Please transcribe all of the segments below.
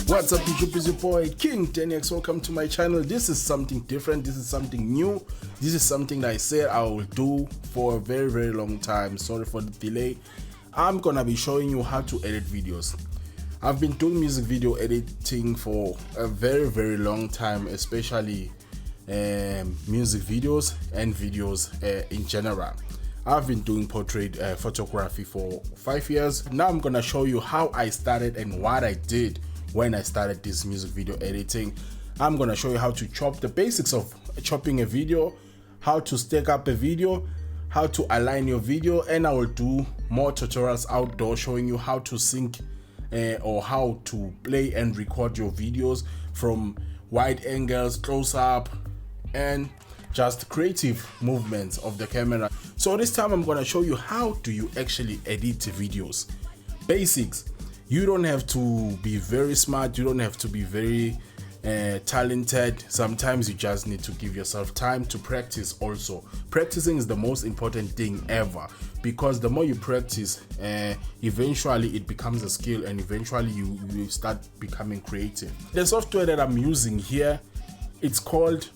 What's up YouTube, it's your boy King 10X. Welcome to my channel. This is something different, this is something new, this is something that I said I will do for a very long time. Sorry for the delay. I'm gonna be showing you how to edit videos. I've been doing music video editing for a very long time, especially music videos and videos in general. I've been doing portrait photography for 5 years. Now I'm gonna show you how I started and what I did when I started this music video editing. I'm gonna show you how to chop, the basics of chopping a video, how to stack up a video, how to align your video, and I will do more tutorials outdoor showing you how to sync or how to play and record your videos from wide angles, close up, and just creative movements of the camera. So this time I'm gonna show you how do you actually edit videos. Basics. You don't have to be very smart, you don't have to be very talented. Sometimes you just need to give yourself time to practice. Also, practicing is the most important thing ever, because the more you practice, eventually it becomes a skill, and eventually you start becoming creative. The software that I'm using here, it's called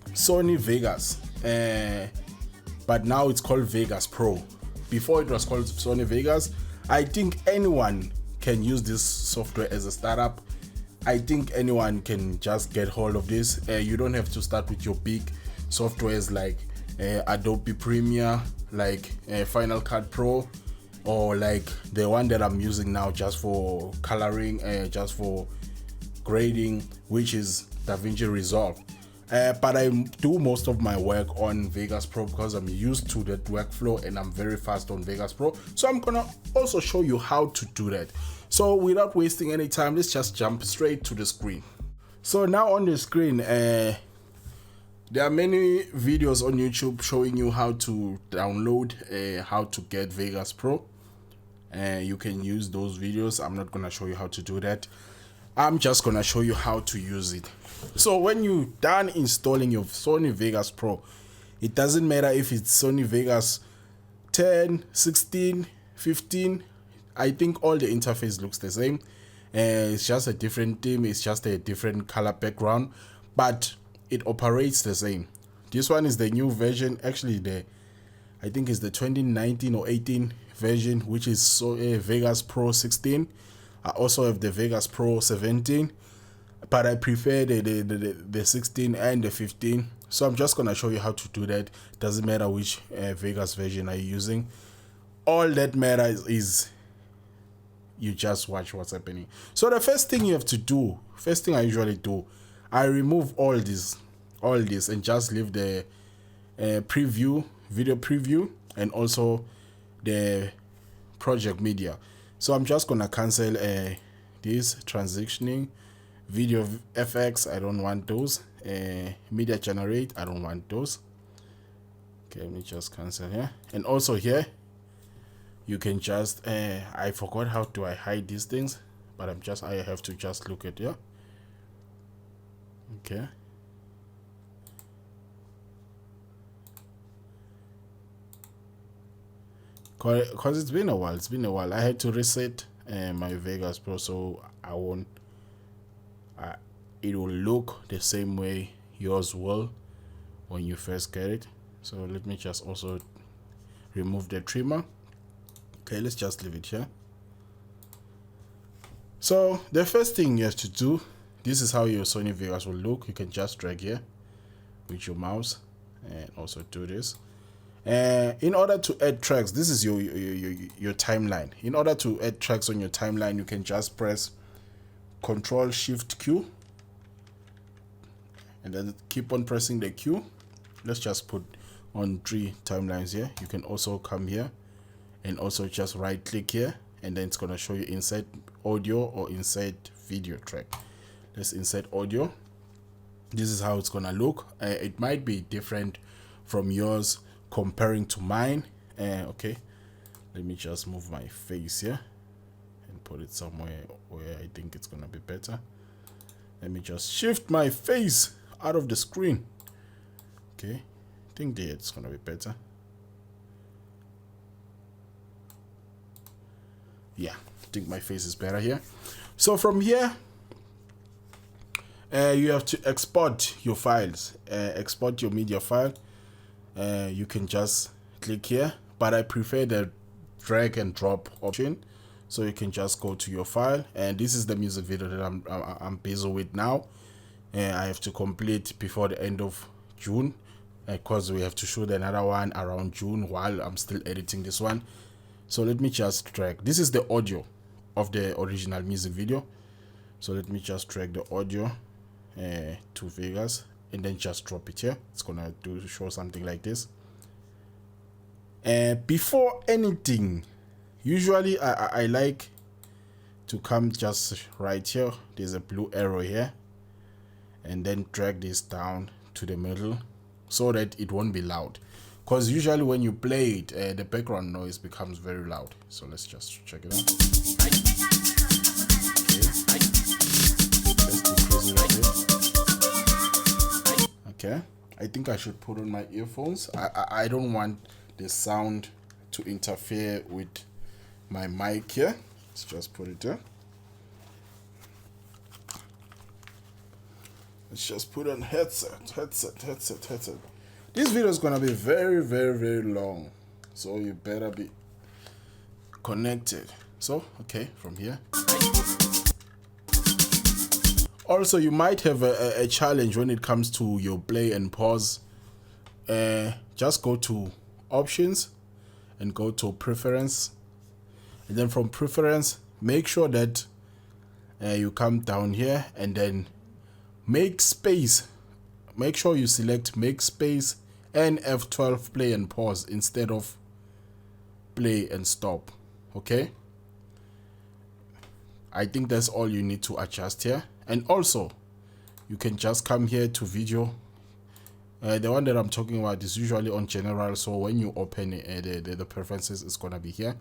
Sony Vegas, but now it's called Vegas Pro. Before it was called Sony Vegas. I think anyone can use this software as a startup. I think anyone can just get hold of this. You don't have to start with your big softwares like Adobe Premiere, like Final Cut Pro, or like the one that I'm using now just for coloring, just for grading, which is DaVinci Resolve. But I do most of my work on Vegas Pro because I'm used to that workflow and I'm very fast on Vegas Pro. So I'm gonna also show you how to do that. So without wasting any time, let's just jump straight to the screen. So now on the screen, there are many videos on YouTube showing you how to download, how to get Vegas Pro. You can use those videos. I'm not gonna show you how to do that. I'm just gonna show you how to use it. So when you're done installing your Sony Vegas Pro, it doesn't matter if it's Sony Vegas 10, 16, 15, I think all the interface looks the same. It's just a different theme, it's just a different color background, but it operates the same. This one is the new version, actually I think it's the 2019 or 18 version, which is Vegas Pro 16. I also have the Vegas Pro 17, but I prefer the 16 and the 15. So I'm just gonna show you how to do that. Doesn't matter which Vegas version are you using. All that matters is you just watch what's happening. So the first thing you have to do, first thing I usually do, I remove all this and just leave the preview, video preview, and also the project media. So I'm just gonna cancel this transitioning, video FX, I don't want those, media generate, I don't want those. Okay, let me just cancel here. And also here you can just I forgot how do I hide these things, but I have to just look at here. Okay, because it's been a while. I had to reset my Vegas Pro, so it will look the same way yours will when you first get it. So let me just also remove the trimmer. Okay, let's just leave it here. So the first thing you have to do, this is how your Sony Vegas will look. You can just drag here with your mouse and also do this. In order to add tracks, this is your timeline. In order to add tracks on your timeline, you can just press Control Shift Q and then keep on pressing the Q. Let's just put on 3 timelines here. You can also come here and also just right click here, and then it's gonna show you insert audio or insert video track. Let's insert audio. This is how it's gonna look. It might be different from yours comparing to mine. Okay, let me just move my face here and put it somewhere where I think it's gonna be better. Let me just shift my face out of the screen. Okay, I think there it's gonna be better. Yeah, I think my face is better here. So from here, you have to export your files, export your media file. You can just click here, but I prefer the drag and drop option. So you can just go to your file, and this is the music video that I'm busy with now. I have to complete before the end of June, because we have to shoot another one around June while I'm still editing this one. So let me just drag. This is the audio of the original music video. So let me just drag the audio to Vegas and then just drop it here. It's gonna show something like this. Before anything, usually I like to come just right here. There's a blue arrow here, and then drag this down to the middle so that it won't be loud, because usually when you play it, the background noise becomes very loud. So let's just check it out. Okay, I think I should put on my earphones. I don't want the sound to interfere with my mic here. Let's just put it there. Let's just put on headset. This video is gonna be very, very, very long, so you better be connected. So, okay, from here. Also, you might have a challenge when it comes to your play and pause. Just go to options and go to preference, and then from preference, make sure that you come down here and then make space. Make sure you select make space and F12 play and pause instead of play and stop. Okay, I think that's all you need to adjust here. And also, you can just come here to video. The one that I'm talking about is usually on general, so when you open the preferences, it's gonna be here.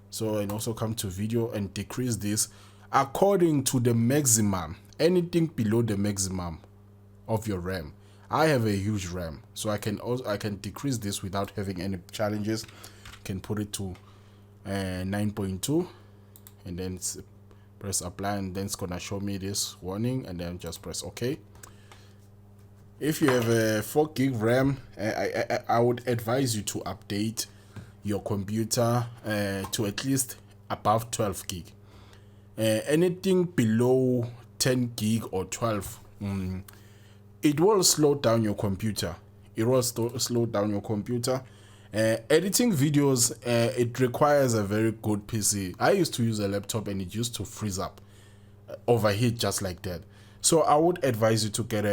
So, and also come to video and decrease this according to the maximum. Anything below the maximum of your RAM. I have a huge RAM, so I can decrease this without having any challenges. Can put it to 9.2, and then press apply, and then it's gonna show me this warning, and then just press OK. If you have a 4 gig RAM, I would advise you to update your computer to at least above 12 gig. Anything below 10 gig or 12, it will slow down your computer. It will slow down your computer. Editing videos, it requires a very good PC. I used to use a laptop and it used to freeze up, overheat just like that. So I would advise you to get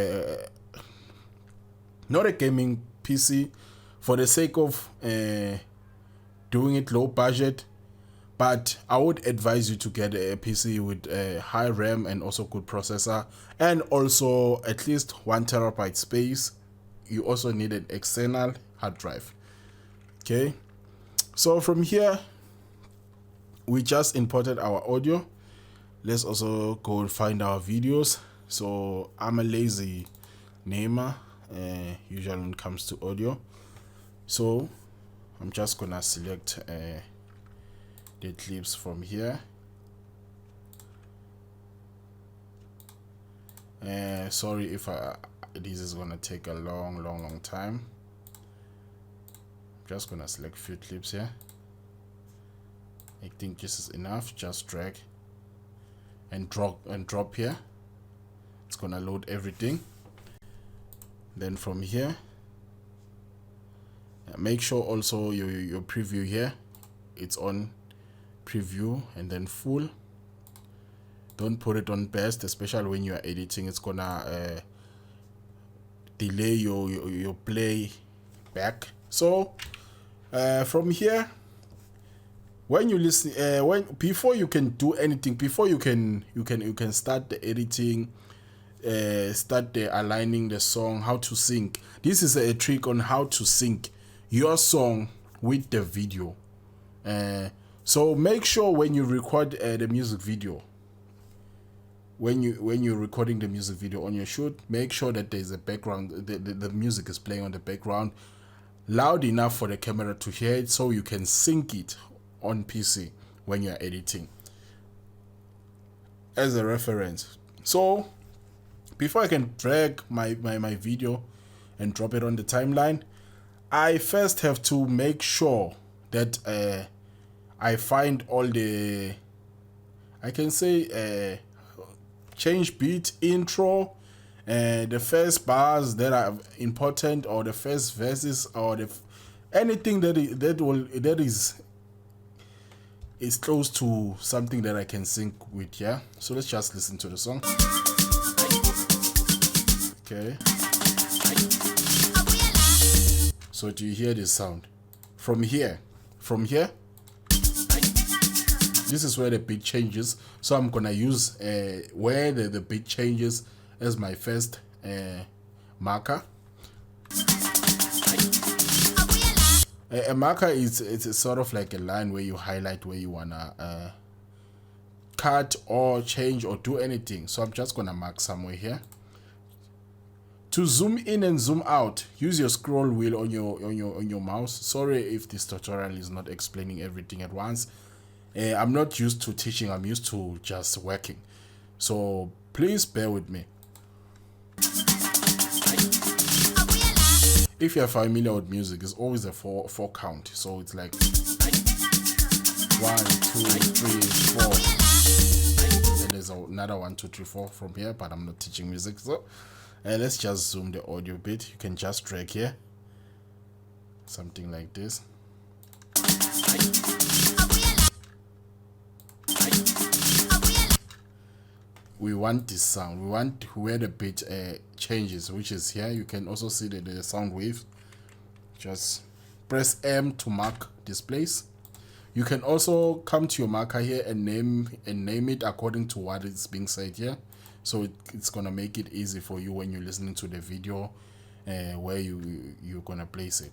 not a gaming PC for the sake of doing it low budget, but I would advise you to get a PC with a high RAM and also good processor, and also at least 1 terabyte space. You also need an external hard drive. Okay, so from here we just imported our audio. Let's also go find our videos. So I'm a lazy namer, usually when it comes to audio, so I'm just gonna select the clips from here. Sorry if this is gonna take a long time. Just gonna select few clips here. I think this is enough. Just drag and drop here. It's gonna load everything. Then from here, make sure also your preview here, it's on preview and then full. Don't put it on best, especially when you are editing. It's gonna delay your play back. So from here, when you listen, before you can do anything, before you can start the editing, start aligning the song, how to sync. This is a trick on how to sync your song with the video. So make sure when you record the music video, when you're recording the music video on your shoot, make sure that there's a background, the music is playing on the background loud enough for the camera to hear it, so you can sync it on PC when you're editing as a reference. So before I can drag my video and drop it on the timeline, I first have to make sure that I find all the, I can say, change beat, intro, the first bars that are important, or the first verses, or anything that is close to something that I can sync with. Yeah, so let's just listen to the song. Okay, so do you hear this sound from here? This is where the beat changes, so I'm gonna use where the beat changes as my first marker. A marker it's sort of like a line where you highlight where you wanna cut or change or do anything. So I'm just gonna mark somewhere here. To zoom in and zoom out, use your scroll wheel on your mouse. Sorry if this tutorial is not explaining everything at once. I'm not used to teaching, I'm used to just working. So please bear with me. If you're familiar with music, it's always a four count. So it's like 1, 2, 3, 4. Then there's another 1, 2, 3, 4 from here, but I'm not teaching music. So let's just zoom the audio bit. You can just drag here. Something like this. We want this sound. We want where the beat changes, which is here. You can also see the sound wave. Just press M to mark this place. You can also come to your marker here and name it according to what is being said here. So it's gonna make it easy for you when you're listening to the video, where you're gonna place it.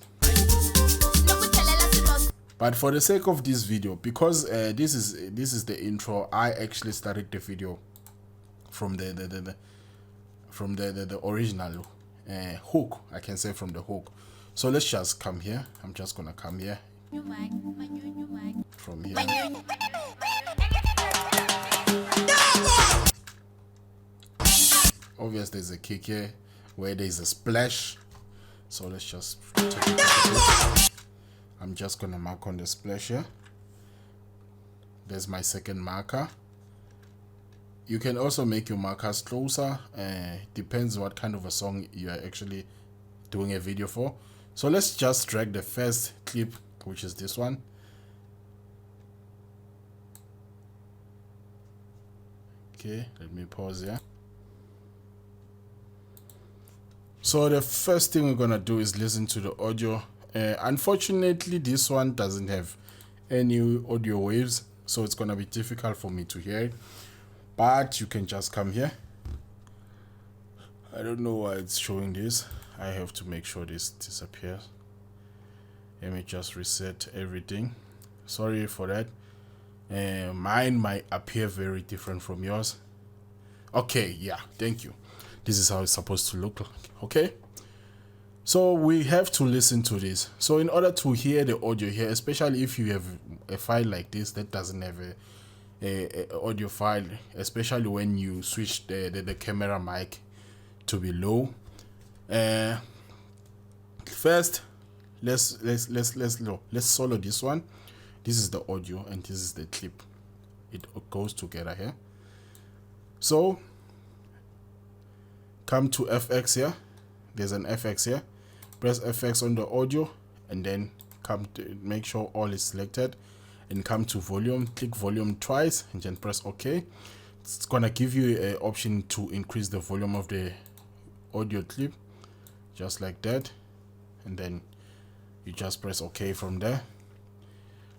But for the sake of this video, because this is the intro, I actually started the video from the original hook. I can say from the hook. So let's just come here. I'm just gonna come here from here. Obviously there's a kick here where there's a splash, so let's just take it. I'm just gonna mark on the splash here. There's my second marker. You can also make your markers closer. Depends what kind of a song you are actually doing a video for. So let's just drag the first clip, which is this one. Okay, let me pause here. So the first thing we're gonna do is listen to the audio. Unfortunately, this one doesn't have any audio waves, so it's gonna be difficult for me to hear it. But you can just come here. I don't know why it's showing this. I have to make sure this disappears. Let me just reset everything. Sorry for that. Mine might appear very different from yours. Okay, yeah, thank you. This is how it's supposed to look like. Okay, so we have to listen to this. So in order to hear the audio here, especially if you have a file like this that doesn't have a audio file, especially when you switch the camera mic to be low, first let's solo this one. This is the audio and this is the clip. It goes together here. So come to FX here. There's an FX here. Press FX on the audio and then come to make sure all is selected, and come to volume. Click volume twice and then press OK. It's gonna give you an option to increase the volume of the audio clip, just like that, and then you just press OK from there.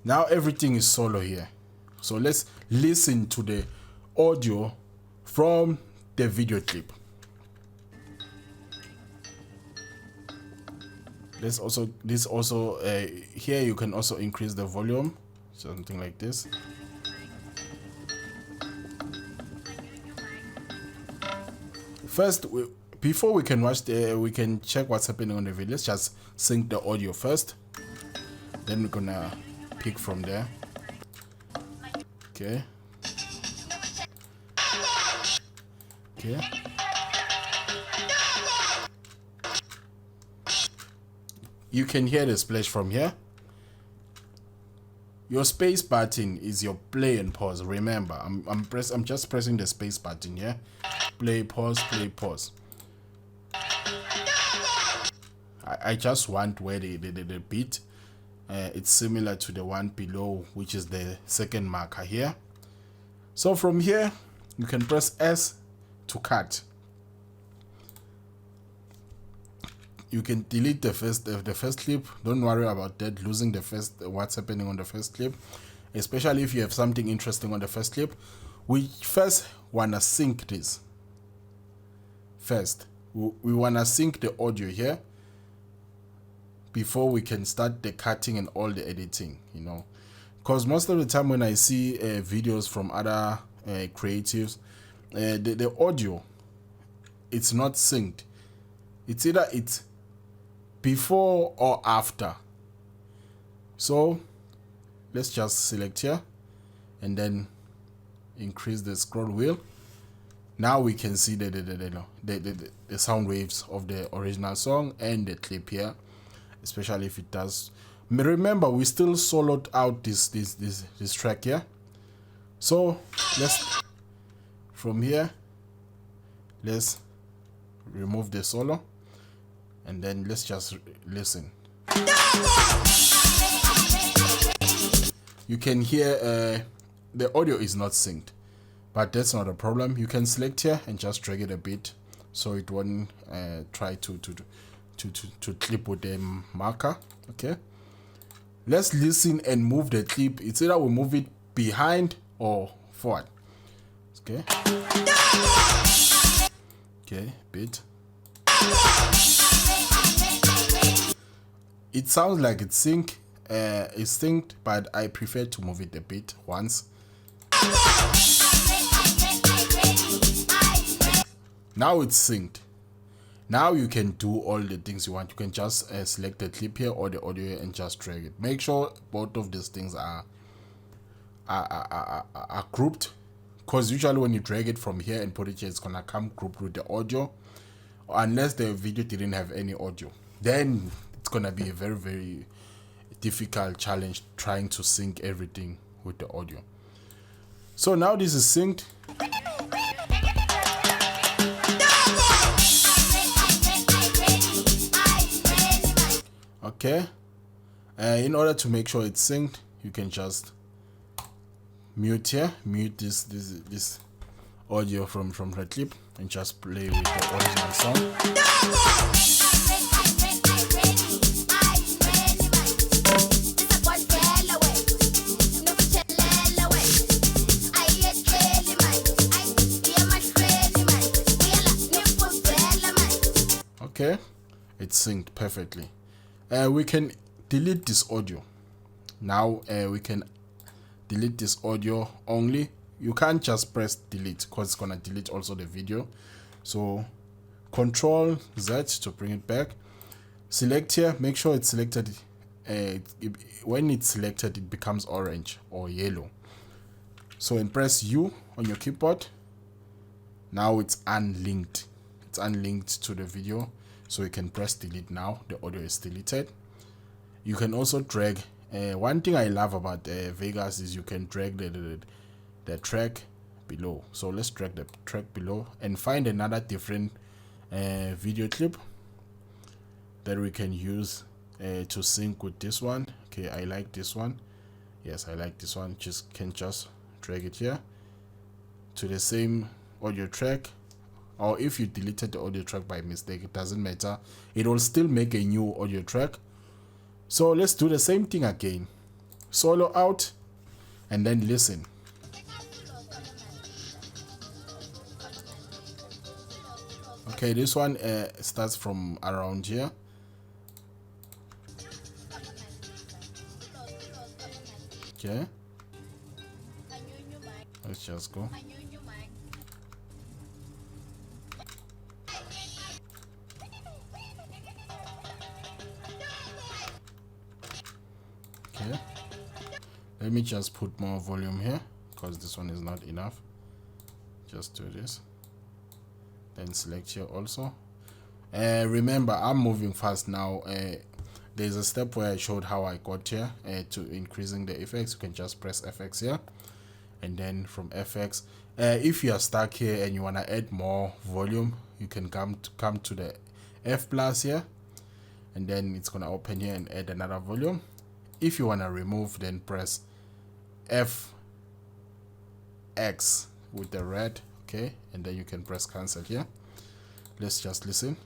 Now everything is solo here. So let's listen to the audio from the video clip. Let's also here you can also increase the volume, something like this. First, before we can watch we can check what's happening on the video. Let's just sync the audio first, then we're gonna pick from there. Okay. You can hear the splash from here. Your space button is your play and pause. Remember, I'm just pressing the space button here. Play, pause, play, pause. I just want where the beat. It's similar to the one below, which is the second marker here. So from here, you can press S to cut. You can delete the first clip. Don't worry about that, losing the what's happening on the first clip, especially if you have something interesting on the first clip. We first wanna sync this. First, we wanna sync the audio here before we can start the cutting and all the editing, you know, because most of the time when I see videos from other creatives, the audio, it's not synced. It's either it's before or after. So let's just select here and then increase the scroll wheel. Now we can see the sound waves of the original song and the clip here, especially if it does. Remember, we still soloed out this track here. So let's, from here, let's remove the solo and then let's just listen. You can hear the audio is not synced, but that's not a problem. You can select here and just drag it a bit so it won't try to clip with the marker. Okay, let's listen and move the clip. It's either we move it behind or forward. Okay, bit. It sounds like it's synced, but I prefer to move it a bit once. Now it's synced. Now you can do all the things you want. You can just select the clip here or the audio and just drag it. Make sure both of these things are grouped, because usually when you drag it from here and put it here, it's gonna come grouped with the audio, unless the video didn't have any audio. Then it's gonna be a very, very difficult challenge trying to sync everything with the audio. So now this is synced. Okay, in order to make sure it's synced, you can just mute this audio from the clip and just play with the original song. Okay, it's synced perfectly. We can delete this audio. Now we can delete this audio only. You can't just press delete because it's gonna delete also the video. So Control Z to bring it back. Select here, make sure it's selected. When it's selected, it becomes orange or yellow. So and press U on your keyboard. Now it's unlinked. It's unlinked to the video. So you can press delete now. The audio is deleted. You can also drag. One thing I love about Vegas is you can drag the track below. So let's drag the track below and find another different video clip that we can use to sync with this one. Okay, I like this one. Yes, I like this one. Can just drag it here to the same audio track. Or if you deleted the audio track by mistake, it doesn't matter. It will still make a new audio track. So let's do the same thing again. Solo out and then listen. Okay, this one starts from around here. Okay, let's just go. Okay, let me just put more volume here because this one is not enough. Just do this, then select here also. Remember, I'm moving fast now. There's a step where I showed how I got here to increasing the effects. You can just press FX here, and then from FX, if you are stuck here and you want to add more volume, you can come to the F plus here, and then it's gonna open here and add another volume. If you want to remove, then press FX with the red, okay, and then you can press cancel here. Let's just listen.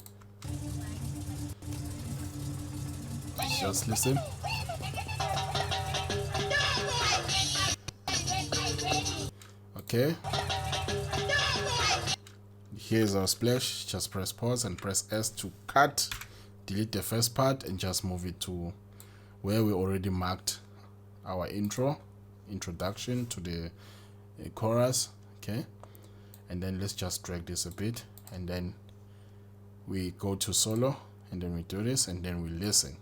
Just listen. Okay. Here's our splash. Just press pause and press S to cut. Delete the first part and just move it to where we already marked our introduction to the chorus. Okay. And then let's just drag this a bit, and then we go to solo, and then we do this, and then we listen.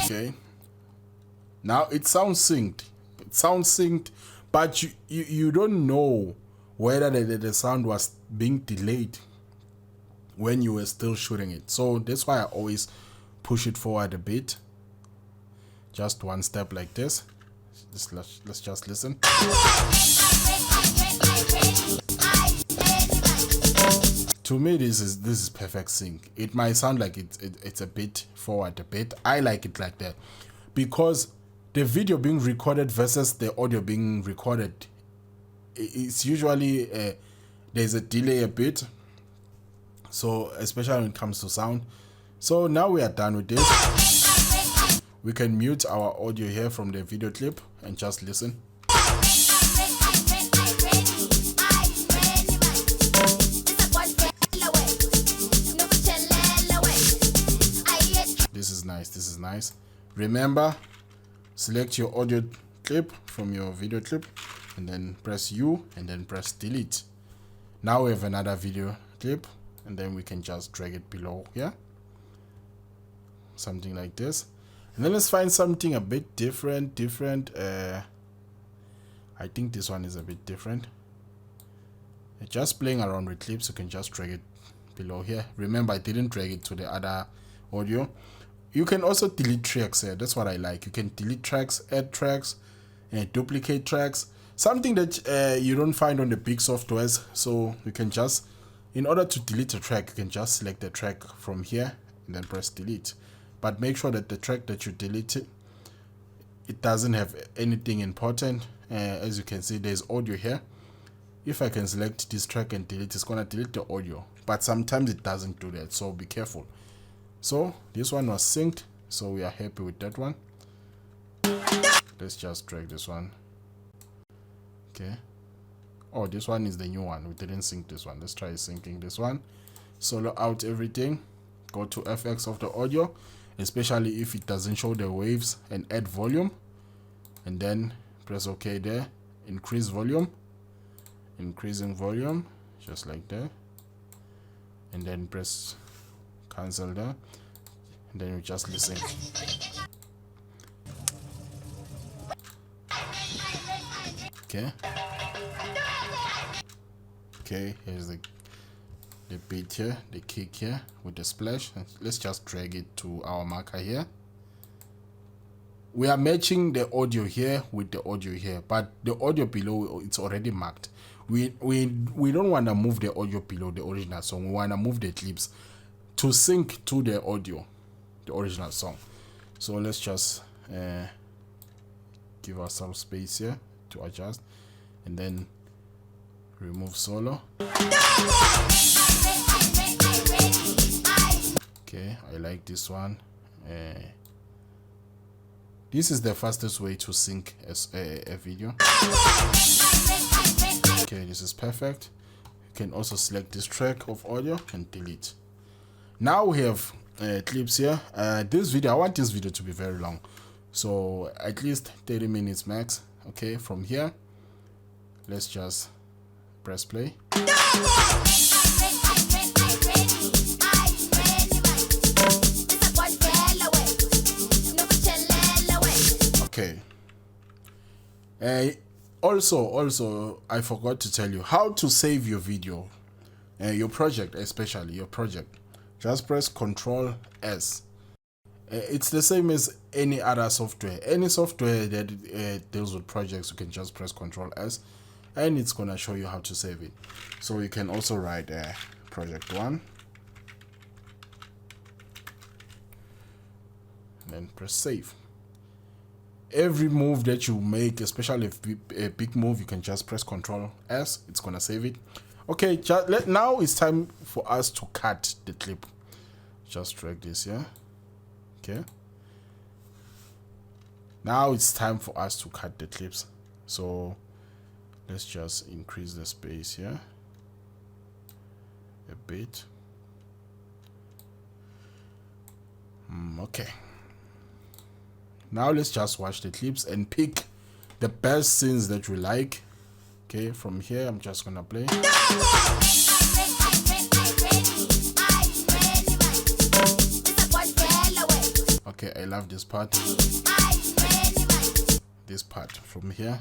Okay, now it sounds synced, but you don't know whether the sound was being delayed when you were still shooting it. So that's why I always push it forward a bit, just one step like this. Let's just listen. To me, this is perfect sync. It might sound like it's a bit forward a bit. I like it like that because the video being recorded versus the audio being recorded, it's usually there's a delay a bit. So especially when it comes to sound. So now we are done with this. We can mute our audio here from the video clip and just listen. This is nice. This is nice. Remember, select your audio clip from your video clip and then press U and then press delete. Now we have another video clip, and then we can just drag it below here. Something like this. And then let's find something a bit different. I think this one is a bit different. Just playing around with clips, you can just drag it below here. Remember, I didn't drag it to the other audio. You can also delete tracks here. That's what I like. You can delete tracks, add tracks, and duplicate tracks. Something that you don't find on the big softwares. So you can just, in order to delete a track, you can just select the track from here and then press delete. But make sure that the track that you delete it doesn't have anything important. As you can see, there's audio here. If I can select this track and delete, it's gonna delete the audio. But sometimes it doesn't do that, so be careful. So this one was synced, so we are happy with that one. Let's just drag this one. Okay. Oh, this one is the new one. We didn't sync this one. Let's try syncing this one. Solo out everything. Go to FX of the audio, especially if it doesn't show the waves, and add volume. And then press OK there. Increase volume. Increasing volume, just like that. And then press cancel there. And then we just listen. Okay. Okay, here's the beat here, the kick here with the splash. Let's just drag it to our marker here. We are matching the audio here with the audio here, but the audio below, it's already marked. We don't want to move the audio below the original song. We want to move the clips to sync to the audio, the original song. So let's just give ourselves space here to adjust, and then remove solo. Okay, I like this one. This is the fastest way to sync a video. Okay, this is perfect. You can also select this track of audio and delete. Now we have clips here. This video, I want this video to be very long, so at least 30 minutes max. Okay, from here let's just press play. Okay. Also, I forgot to tell you how to save your video, your project, especially your project. Just press Ctrl S. It's the same as any other software. Any software that deals with projects, you can just press Ctrl S, and it's gonna show you how to save it. So you can also write project 1, and then press save. Every move that you make, especially if a big move, you can just press Ctrl S. It's gonna save it. Okay, now it's time for us to cut the clip. Just drag this here. Okay. Now it's time for us to cut the clips. So let's just increase the space here a bit. Okay. Now let's just watch the clips and pick the best scenes that we like. Okay, from here I'm just gonna play. Okay, I love this part. This part from here.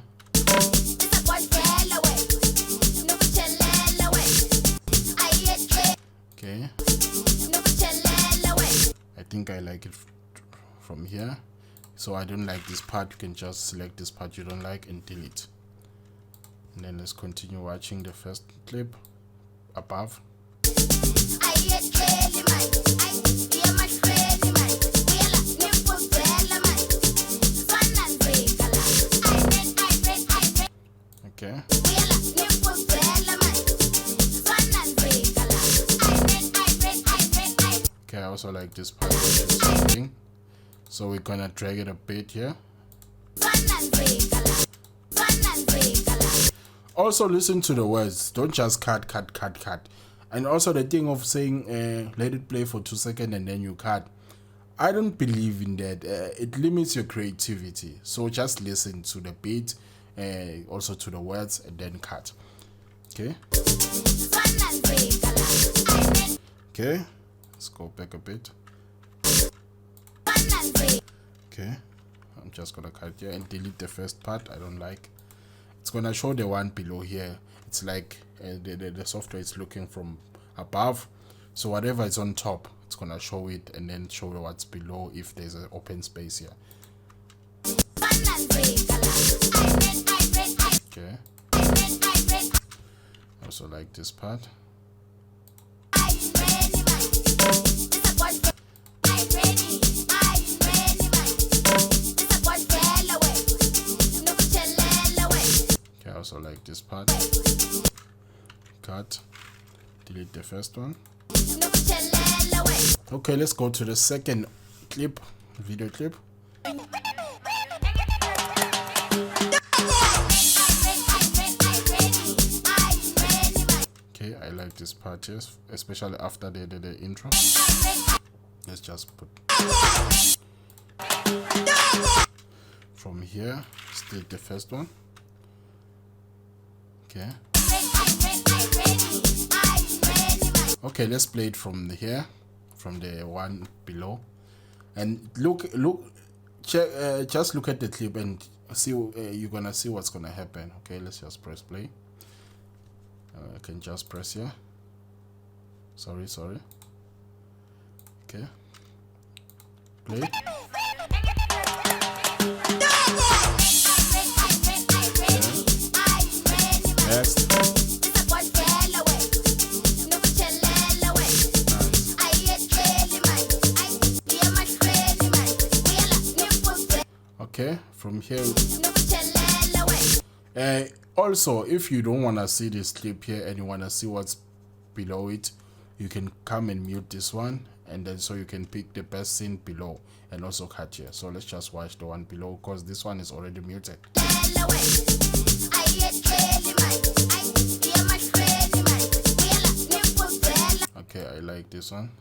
Okay. I think I like it from here. So I don't like this part. You can just select this part you don't like and delete. And then let's continue watching the first clip above. Okay. Okay, I also like this part. So we're gonna drag it a bit here. Also listen to the words. Don't just cut. And also the thing of saying let it play for 2 seconds and then you cut. I don't believe in that. It limits your creativity. So just listen to the beat, also to the words, and then cut. Okay. Okay. Let's go back a bit. Okay, I'm just gonna cut here and delete the first part. I don't like. It's gonna show the one below here. It's like the software is looking from above, so whatever is on top, it's gonna show it and then show what's below if there's an open space here. Okay. Also like this part. Also like this part. Cut. Delete the first one. Okay, let's go to the second clip, video clip. Okay, I like this part here, especially after the intro. Let's just put from here, still the first one. Okay. Okay, let's play it from here, from the one below, and check. Just look at the clip and see. You're gonna see what's gonna happen. Okay, let's just press play. I can just press here. Sorry. Okay. Play. Next. Okay, from here. Also, if you don't want to see this clip here and you want to see what's below it, you can come and mute this one, and then so you can pick the best scene below and also cut here. So let's just watch the one below because this one is already muted. Okay, I like this one.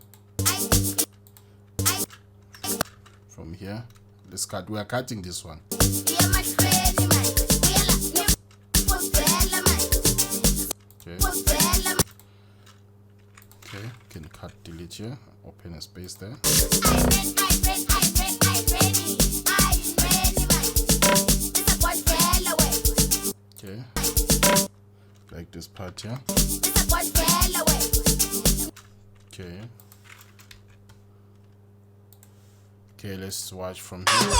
from here. Let's cut. We are cutting this one. Okay, can cut, delete here, open a space there. Okay, like this part here. Okay. Okay, let's watch from here.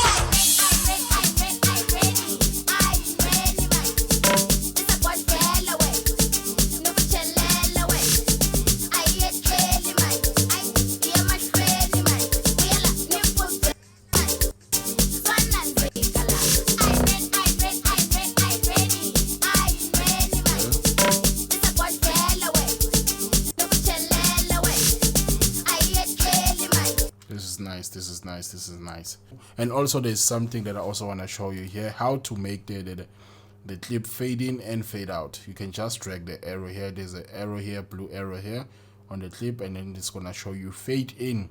This is nice. And also there's something that I also want to show you here, how to make the clip fade in and fade out. You can just drag the arrow here. There's an arrow here, blue arrow here on the clip, and then it's gonna show you fade in,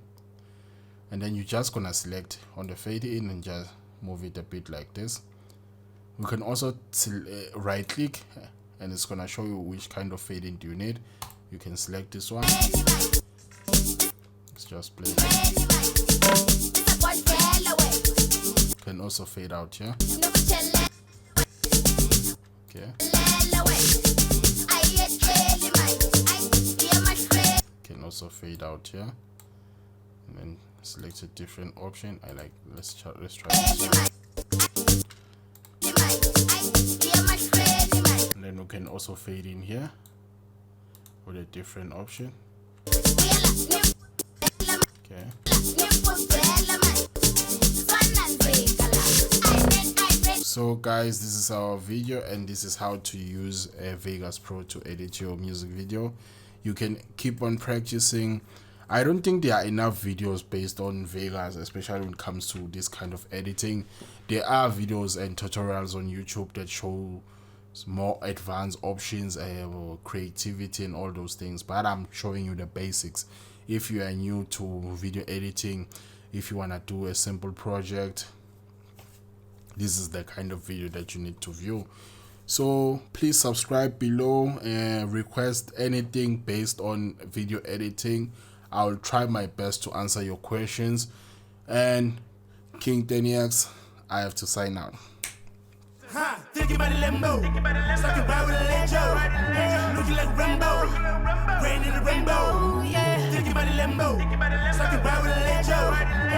and then you're just gonna select on the fade in and just move it a bit like this. You can also right click and it's gonna show you which kind of fade in do you need. You can select this one. Let's just play it. Can also fade out here. Okay. Can also fade out here. And then select a different option. Let's try this one. And then we can also fade in here with a different option. Okay. So guys, this is our video, and this is how to use Vegas Pro to edit your music video. You can keep on practicing. I don't think there are enough videos based on Vegas, especially when it comes to this kind of editing. There are videos and tutorials on YouTube that show more advanced options, creativity and all those things, but I'm showing you the basics. If you are new to video editing, if you want to do a simple project, this is the kind of video that you need to view. So please subscribe below and request anything based on video editing. I'll try my best to answer your questions. And King Teniax, I have to sign out. Think about the limbo, stuck around with a lecho, looking like Rambo, rain in the rainbow. Think about the limbo.